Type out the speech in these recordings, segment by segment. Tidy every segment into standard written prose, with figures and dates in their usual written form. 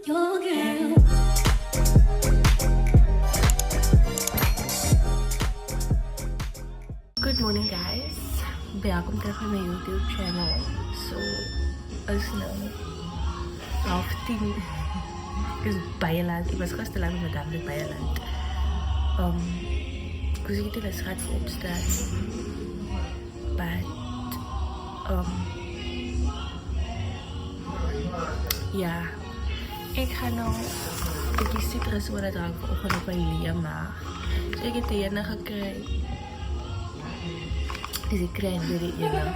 your girl. Good morning guys, welkom terug bij mijn YouTube channel. So, is nou 10:30. Ik is baie laat. Ik was gisterlang met mijn dag baie laat. Ik was niet eens gaat opstaan. But ja, ik ga nou die citrus worden drank vanochtend op mijn leermaag. So ik heb die ene gekregen. Dus ik krijg weer die ene.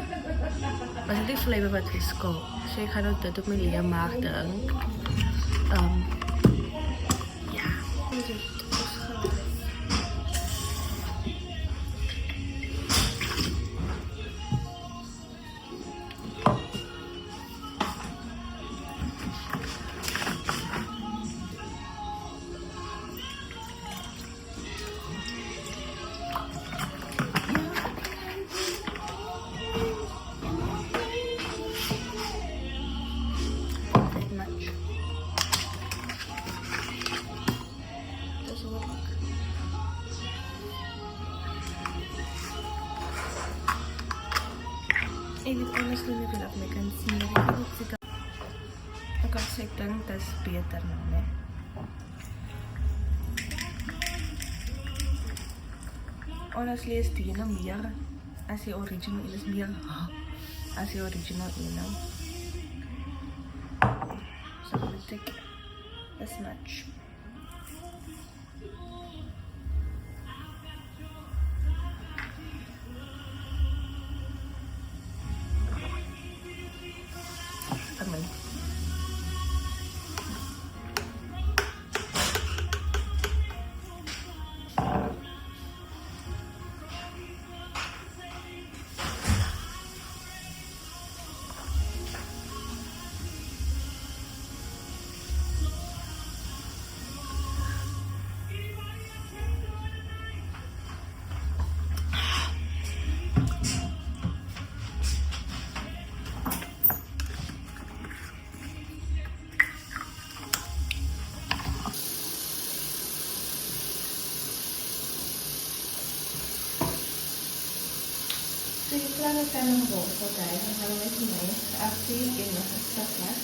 Maar het is flavor wat verschil. So ik ga nou dit op mijn leermaag drink. Ja. Ik weet honestly niet of ik kan zien. Ik kan zeggen dat is beter nou, hè. Honestly is die ene meer als die original is meer als die original ene. So I'm gonna take this much. Amen. So you plan to kind of go, so guys, I'm going to make my after you get my stuff back.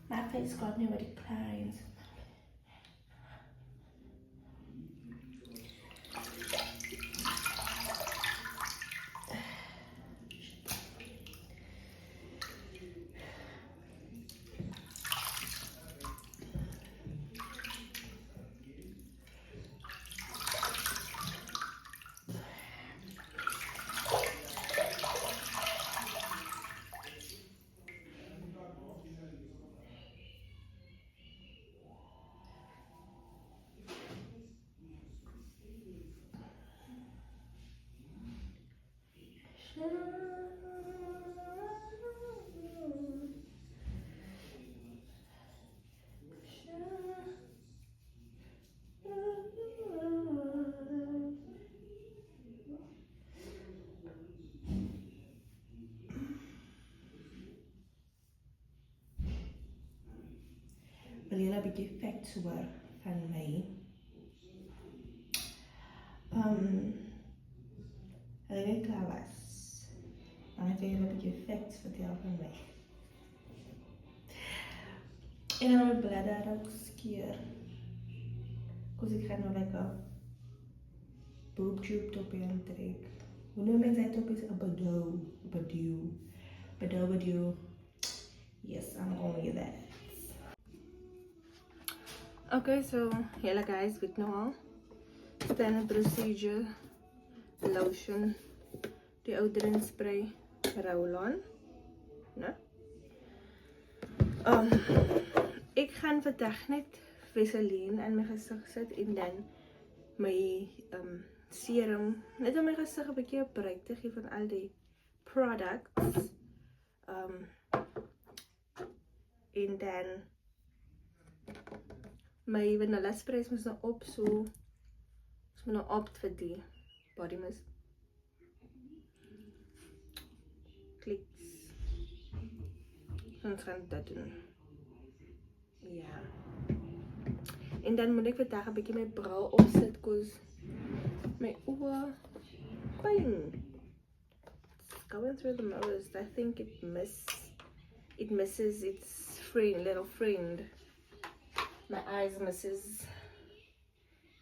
My face got me with declines. Wil jullie een beetje facts hoor van mij? Als ik niet klaar was, dan heb jullie een beetje facts vertellen van mij. En dan met bladder ook skeer. Dus ik ga nou lekker boobtube topje aantrekken. Hoe noem je dat topje? Een badoo. Yes, I'm going with that. Okay, so hello guys, weet nou al. Standard procedure, lotion, deodorant spray, roll-on. Nou. Ik ga vandaag net Vaseline aan mijn gezicht zetten en dan my serum, net om my gesig 'n bietjie 'n break te gee van al die products. En dan my vanilla spray moes nou op, so ons moet nou opt vir die body mist. Kliks. Ons gaan dit doen. Ja. En dan moet ek vandag 'n bietjie my bril opsit, cause my oë pyn. It's going through the nose. I think it misses its little friend. My eyes misses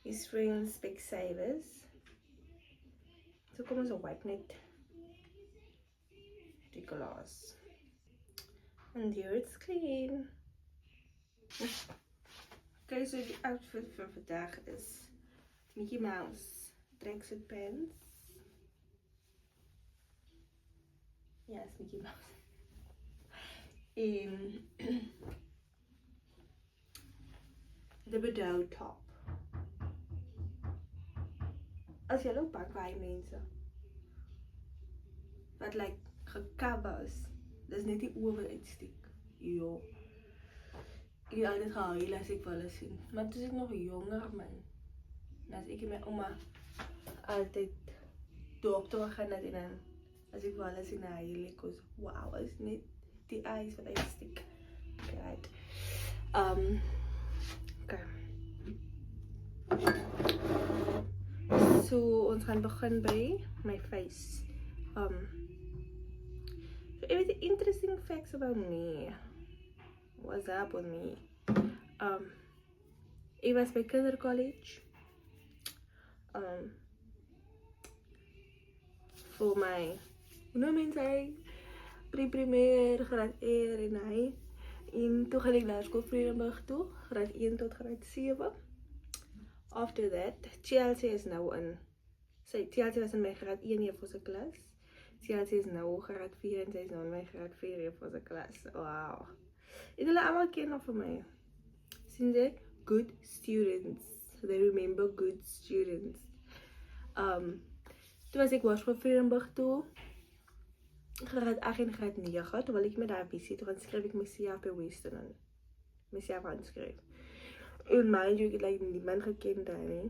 his friends, Specsavers. So kom ons wipe net die glas. And here it's clean. Okay, so die outfit vir vandag is Mickey Mouse tracksuit pants. Yes, Mickey Mouse. En the Bedou top. As jy loop bak baie mense wat like gecover is, dis net die oor uitsteek. Jo. Ek het altyd gehuil as ek hulle sien. Maar toe ek nog jonger man, as ek en my ouma altyd dokter gaan het en as ek hulle sien huil ek was wow, is net die eyes wat uitsteek. Right. Okay. So ons gaan begin by my face. So everything interesting facts about me. What's up with me? Ek was by kindercollege. Voor my, hoe noem mense hy? Pre-primair, graad 1 en hy. En toe gaan ek na skool Vredenburg toe, graad 1 tot graad 7. After that, Chelsea is nou in, Chelsea was in my graad 1 juffrou se klas. Chelsea is nou graad 4 en sy is nou in my graad 4 juffrou se klas. Wow. En hulle allemaal ken nog vir my. Sien jy? Good students. They remember good students. Toe was ek Hoërskool Vredenburg toe. Graad 8 en graad 9, toe wil ek met daar visie, toe gaan skryf ek myself by Western in. Myself aanskryf. En mind you, ek het like niemand geken daar nie.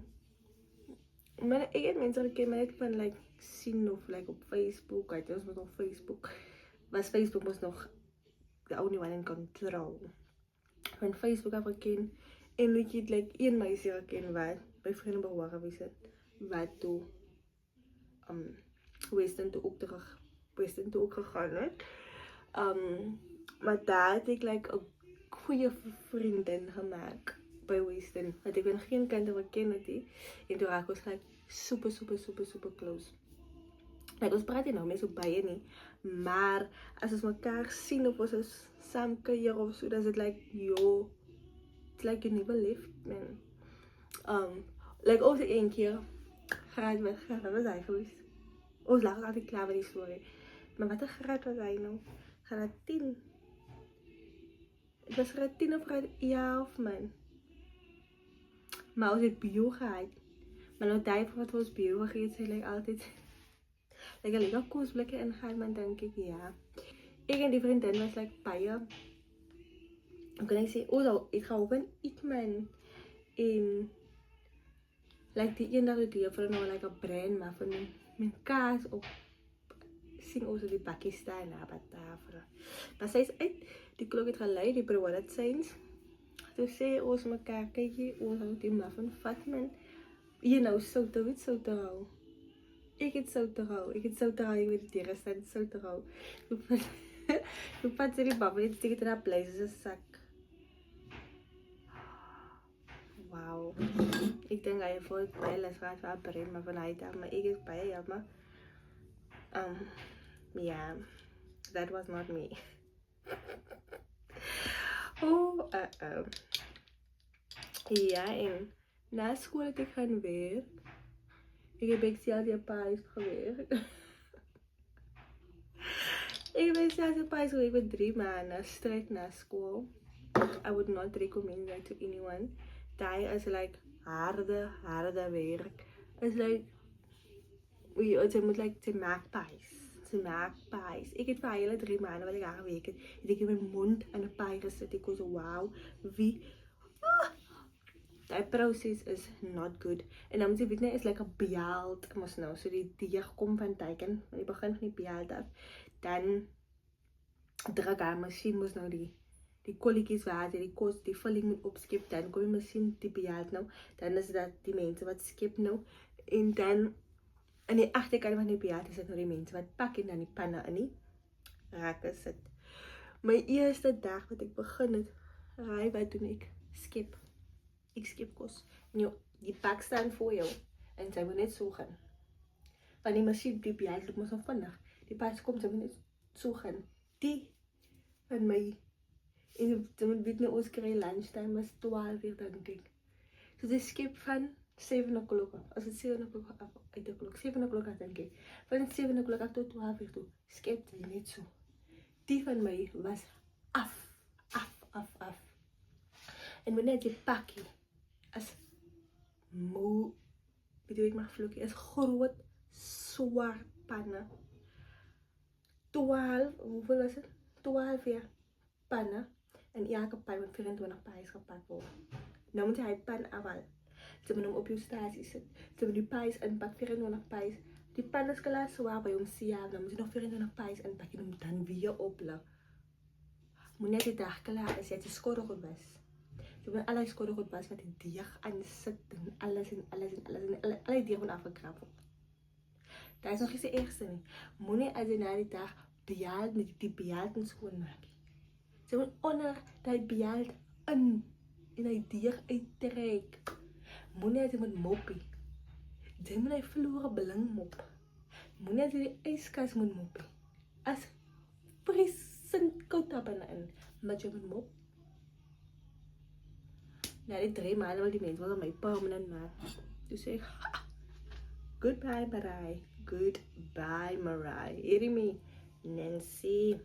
Maar ek het mense geken, maar ek van like sien of like op Facebook, uit ons was op Facebook, was Facebook was nog the only one in control. Van Facebook af geken, en ek het like een meisie geken wat by Vredenburg waar gewees het, wat toe Western toe ook gegaan het. Maar daar het ek like 'n goeie vriendin gemaak by Western, want ek ben geen kind wat ken het nie, en toe raak ons like super close. Like ons praat nie nou meer so baie nie, maar as ons mekaar sien of ons is saam kuier of so, dan is het like, yo, it's like you never left, man. Like ook een keer, graad was hy geweest. Ons lag altyd klaar met die story. Maar wat 'n graad was hy nou? Graad 10. Het was graad 10 of graad 11, man. Maar ons het bio gehad. Maar nou die wat ons bio gegeet, sy like altyd like 'n lekker koosblikke ingaan, man, dink ek, ja. Ek en die vriendin was like baie, hoe kan ek sê, ek gaan op en eet, man. En like die een dag het die juffrou nou like 'n brein muffin met kaas op sien ons op die bakkie staan na batavra. Maar sy is uit, die klok het gelei, die prewallet signs. Toe sê ons mekaar, kykie, ons houdt die muffin vat, man. Jy nou soute hou. Ek het soute hou, ek weet die rest het soute hou. Toe vat sy die babbel, het steek het in haar pleis as 'n sak. Wow. Ek dink hy voelt baie les gehad vir haar brein, maar van hy daar, maar ek is baie jammer. Yeah, that was not me. Ja, en na school het ek gaan werk. Ek heb Excelsior Pies gewerkt. Ik heb Excelsior Pies gewerkt voor 3 maanden, straight na school. I would not recommend that to anyone. die is like harde werk. Is like, sy moet like, sy maak pies. Ek het vir hele 3 maande wat ek haar gewerk het, ek in my mond aan 'n pie gesit. Ek was wow, wie die proses is not good. En dan moet jy weet net, is like 'n beeld, mos nou, so die deeg kom van teiken, aan die begin van die beeld af, dan druk haar masjien mos nou die kolletjies waar die kos, die vulling moet opskep, dan kom die masjien die beeld nou, dan is dat die mense wat skep nou, en dan aan die agterkant van die beeld is dit nou die mense wat pak en dan die panne in die rakke sit. My eerste dag wat ek begin het, raai wat doen ek? Skep. Ek skep kos. En die pak staan voor jou en sy moet net so gaan. Want die masjien, die beeld loop mos nog vinnig. Die pas kom, sy moet net so gaan. Die van my, en sy moet weet nie, ons kry lunchtime was 12 uur dink ek. So sy skep van 7 o'clock, as het 7 o'clock uit de klok, 7 o'clock denk ik. Van 7 o'clock tot 12 uur toe, skep sy net so. Die van my was af. En wanneer die pakkie is moe, weet jy ek mag vloekie, is groot, swart panne. 12, hoeveel was het? 12 jaar panne. En elke pan met 24 pies gepakt worden. Nou moet hy pan afhaal. Ze moet hem op je statie zetten. Ze moet die pies inpakken, 24 pies. Die pan is klaar zwaar bij ons siaaf. Dan moet je nog 24 pies inpakken en hem dan weer opleggen. Moet net die dag klaar is, het is score goed was. Ze moet alle score goed was, wat die deeg aan zit en alles. Alle deeg moet afgekrapt worden. Dat is nog eens de eerste niet. Moet niet als je na die dag bejaald met die bejaald schoonmaken. Ze moet onder die bejaald in die deeg uittrek. Moenie as jy moet moppie. Jy moet die verloren belang mop. Moenie as jy die yskas moet moppie. As frisend koud daar binne-in, maar jy moet mop. Na die 3 maanden wil die mense wel my permanent maak. Toe sê ek, goodbye Marai, goodbye Marai. Hierdie my, Nancy.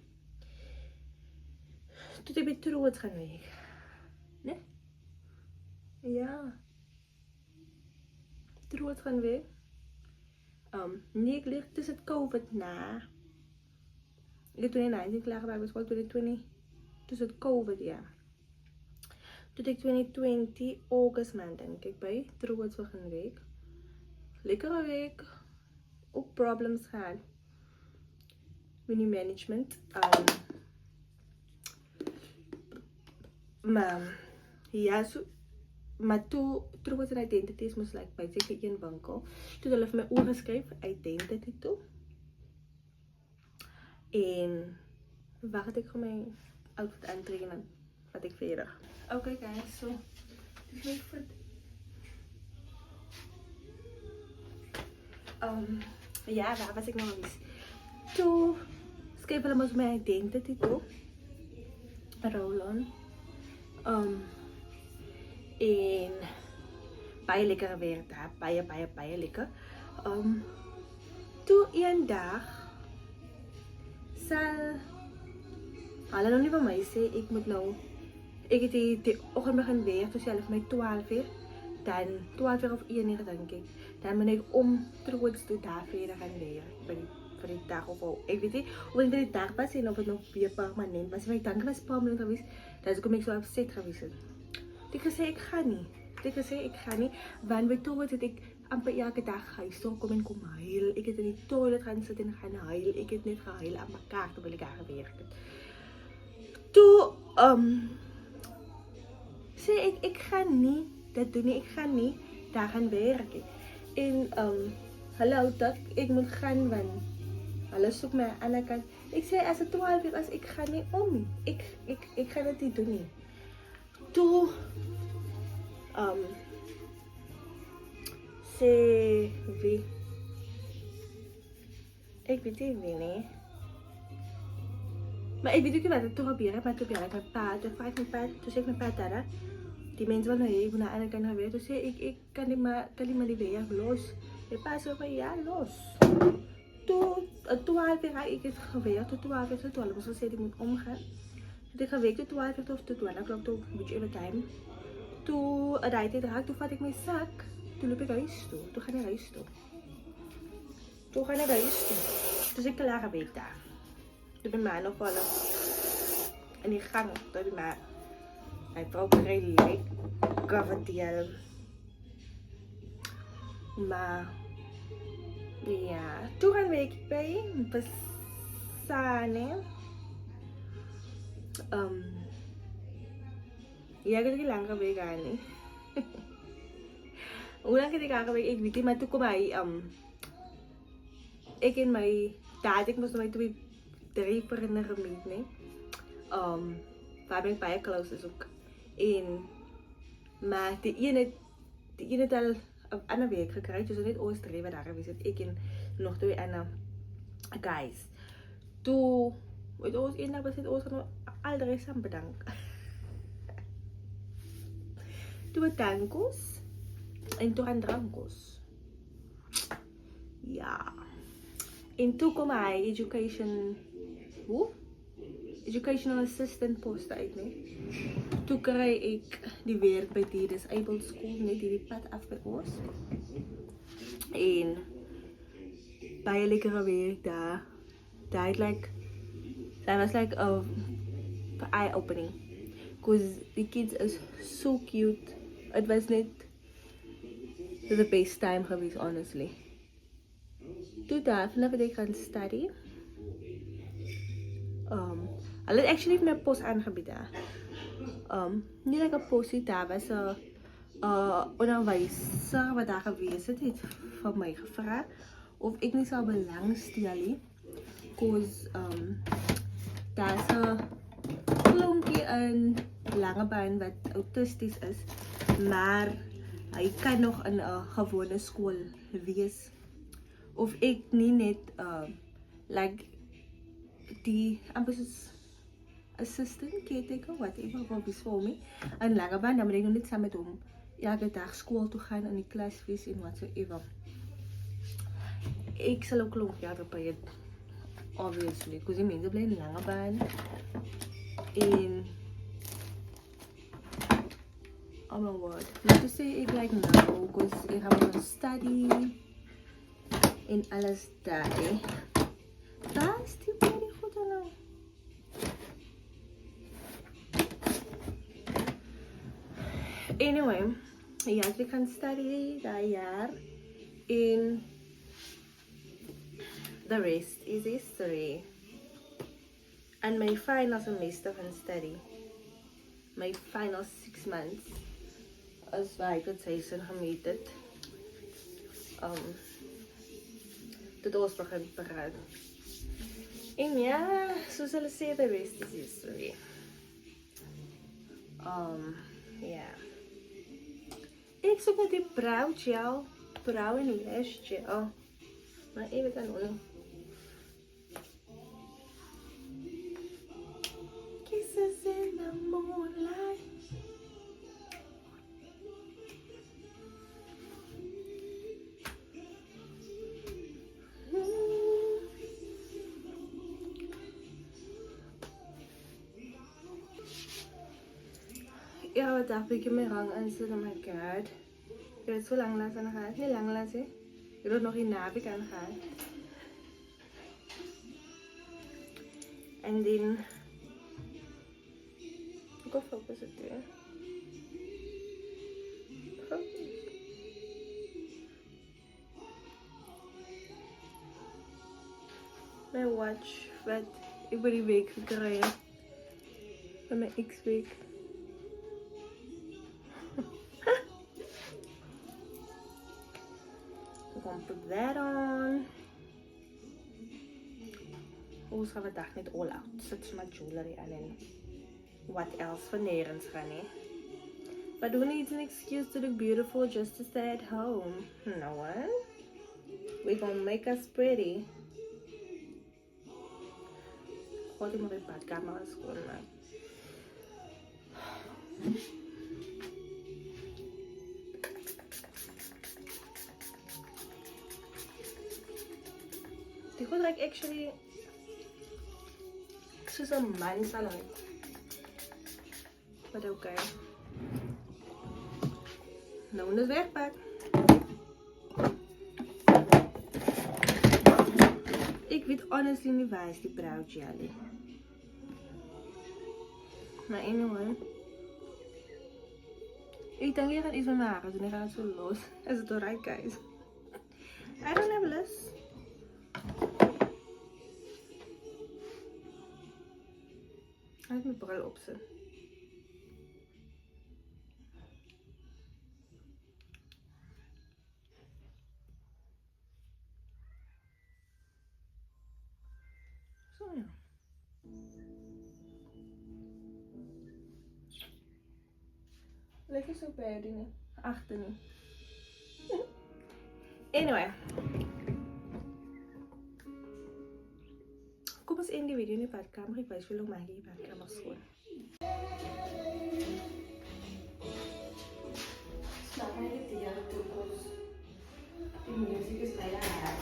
Toe ek by Troots gaan week. Nee? Ja. Troots gaan weer. Nee, ek lig tussen COVID na. Ek het 2019 klaar gemaakt, was wel 2020. Tussen COVID, ja. Toen ik 2020 August maand denk ik bij Troots begin week. Lekkere week. Ook problems gehad. Met die management. Maar ja, so. Maar toen Troots en identities moest like bij zeker een winkel. Toen hulle vir my oorgeskryf identity toe. En wacht het ek vir my outfit aantrek en wat ek verder. Okay guys, so dis my foot. Ja, waar was ek nou eens? Toe skryf hulle mos my identity toe. Roll on. En baie lekker weer daar, baie lekker. Toe een dag sal hulle nou nie van my sê ek moet nou, ek het die oggend begin weer, toe sê hulle vir my 12 uur, dan 12 uur of 1 uur denk ek, dan ben ek om Troots toe daar verder gaan weer, vir die dag of al, ek weet nie, of het die dag was en of het nog weer permanent was, maar ek denk het was permanent geweest, dan kom ek so upset geweest het. Ek gesê ek gaan nie, want by Troots het ek amper elke dag huis toe kom en kom huil, ek het in die toilet gaan sit en gaan huil, ek het net gehuil aan mekaar terwyl ek daar gewerk het. Toe, sê ek gaan nie, dit doen nie, ek gaan nie, daar gaan werk. En, hulle hou dat, ek moet gaan, want hulle soek my aan die kant. Ek sê, as het 12 uur is, ek gaan nie om nie, ek gaan dit nie doen nie. Toe, sê wie? Ek weet nie wie nie. Maar ek weet ook nie wat het toe gebeur het, maar toe bel ek my pa, toe vraag my pa, toe sê ek my pa daar, die mense wil nou hê, ek moet na ander kant gaan weer, toe sê ek kan nie maar die weer los. My pa sê my, ja, los. Toe, 12 uur ek het geweer, toe 12 uur, toe hulle moes gesê, die moet omgaan. Toe ek geweek, toe 12 uur, of toe 12 o'clock, toe, whichever time. Toe, daai tyd raak, toe vat ek my sak, toe loop ek huis toe, toe gaan ek huis toe. Toe gaan ek huis toe. Toe is ek klaar geweek daar. Toe ben my nog wel in die gang, toe ben my, hy vrou kry lekker vertel. Maar, ja, toe gaan week by, Besane. Ja, ek het nie lang geweek aan nie. Hoe lang het ek aangeweek, ek weet nie, maar toe kom hy, ek en my dad, ek moes my 3 vriende gemeet, nee. Waar ben ek baie close is ook. En, maar die ene het al een ander week gekry, dus net ons 3 wat daar gewees het, ek en nog 2 ander guys. Toe, met ons een dag besit, ons gaan al 3 saam bedank. Toe bedank ons, en toe gaan drank ons. Ja. En toe kom hy educational assistant post uit, nee. Toe kry ek die werk by die disabled school, net die pad af by ons. En baie lekkere werk daar. That was like a eye-opening. Because the kids are so cute. It was not the best time geweest, honestly. Toe daar, vanaf dat ek gaan study. Hulle het actually my pos aangebied daar. Nie like 'n posie, daar was 'n onderwyser wat daar gewees het vir my gevra of ek nie sou belangstel nie. Because daar's 'n klonkie in Langebaan wat autisties is, maar hy kan nog in 'n gewone skool wees. Of ek nie net like die assistant caretaker, whatever, wat is vir my in Langebaan, dan moet ek nog net saam met hom elke dag skool toe gaan in die klas wees en whatsoever. Ek sal ook klomp jare by het, obviously, because die mense bly in Langebaan. En oh my word, not to say ek like no, because ek gaan study en alles daar. Daar is die baie goed nou. Anyway, ja, ek gaan study dat jaar en the rest is history. And my final semester van study, my final 6 months, as waar ek het seisoen gemeet het, tot ons begin praat. En ja, soos hulle sê, the rest is history. Ja. Ek soek net die brow gel, brow en lash gel. Maar even kan onder. Kisses in the moonlight. Ja, wat dacht ik in mijn rang en zo, oh my god. Ik heb het zo lang laten gaan. Niet lang laten. Ik heb het nog in naviek aan gaan. En dan... Ik ga focussen weer. Mijn watch, wat ik ben die week gekregen. Van mijn X-week. Gonna put that on. Ons gaan vandaag niet all out. Zet my jewelry aan en what else van nergens gaan, hè. But who needs an excuse to look beautiful just to stay at home? No one. We gonna make us pretty. God, ik moet een badkamer schoonmaken. Die goed ruikt actually soos 'n man salon. But okay. Nou moet het wegpakken. Ik weet honestly niet waar is die brow jelly. Maar anyway. Ik denk je gaat iets met mijn haren doen. Ik ga het zo los. Is het alright guys? I don't have less. Hij heeft mijn bril op ze. Zo ja. Lekker zo bij dingen. Achter nu. Anyway. Kom eens in die video in de badkamer. Ik weet veel hoe maak je die badkamer schoon. Snap mij niet die jaren toekomst. Die muziek is bijna hard.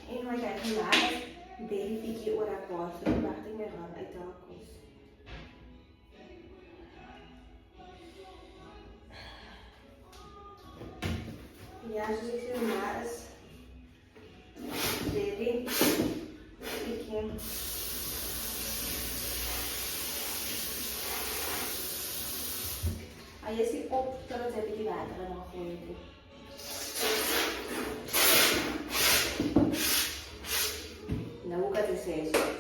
Anyway, kijk vandaag. Baby pikje oor haar paard. Dan wacht ik mijn hand uit de hakels. Ja, zoals ik zie, maar is baby pikje. Als je ziet op, dan heb je die water en dan gooi je die. Nou, hoe gaat het zijn?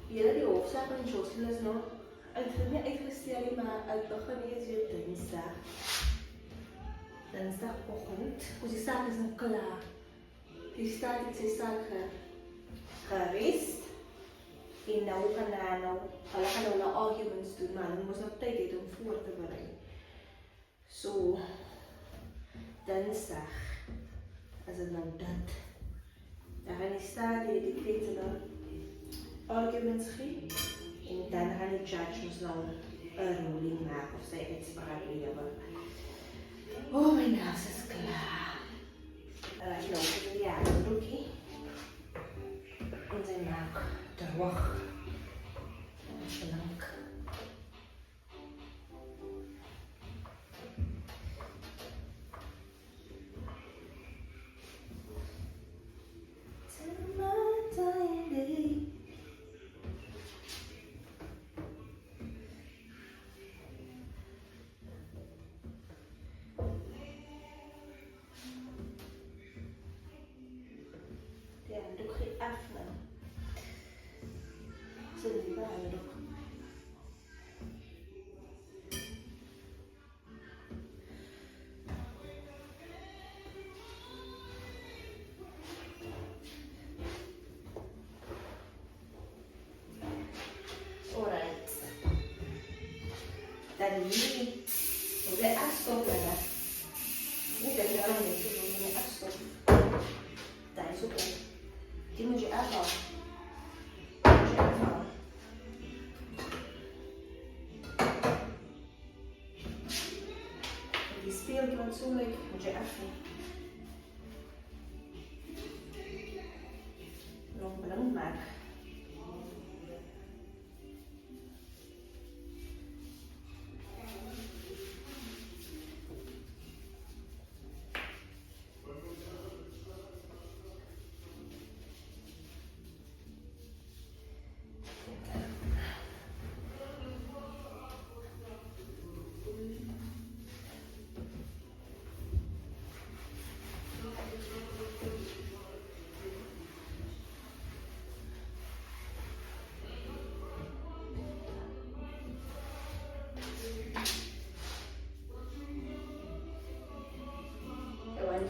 Jullie die hoofdzaak van Jocelyn is nog uitgesteld, maar het begin is weer dinsdag. Dinsdagochtend. Dus die zaak is nog klaar. Die staat in zijn zaak geweest. En nou gaan we nou arguments doen, maar we moeten nog tijd hebben om voor te bereiden. Zo, dinsdag is het nou dat. Dan gaan die staat die dictaten dan arguments geven. En dan gaan de judges nou een ruling maken of zij uitspraak hebben. Oh, mijn naast is klaar. Nou, ik ja, een broekje. En zij maakt droog. Blank. Ja, doe ik geen af nou. Zit die bij me ook. Alright. Dan hier moet je afstoppen. Niet dat je daarom niet moet je afstoppen. Dat is oké. Die moet je afhalen. Moet je afhalen. Die speelt fatsoenlijk moet je afhalen. Nog blank maken.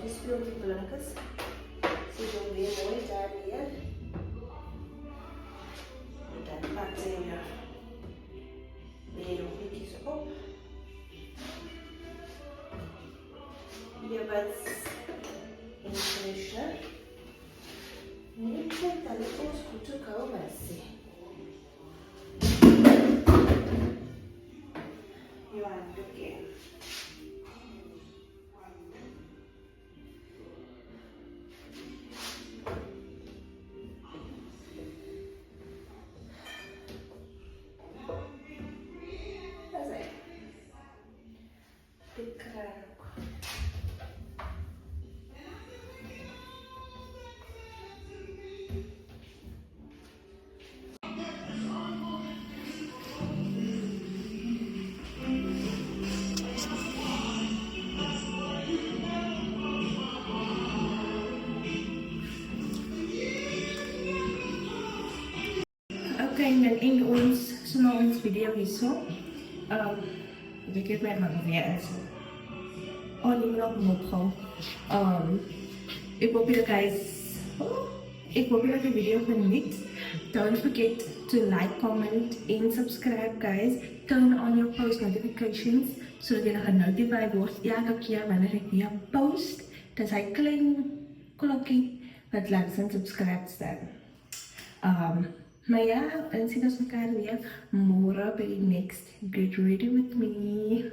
Die speelt die blankes. Zit ook weer mooi daar weer. En dan pakt ze weer nog niet en dan in ons so na ons video hierso. Ek het my hand weer in. Oh, die moet nog opgehou. Ik hoop jullie guys, ik hoop jullie de video geniet. Don't forget to like, comment and subscribe guys. Turn on your post notifications zodat jullie genotified wordt elke keer wanneer ik weer post. Dat is een klein klokje wat laat zijn subscribe staan. Maar ja, en zien we elkaar weer morgen bij de next Get Ready With Me.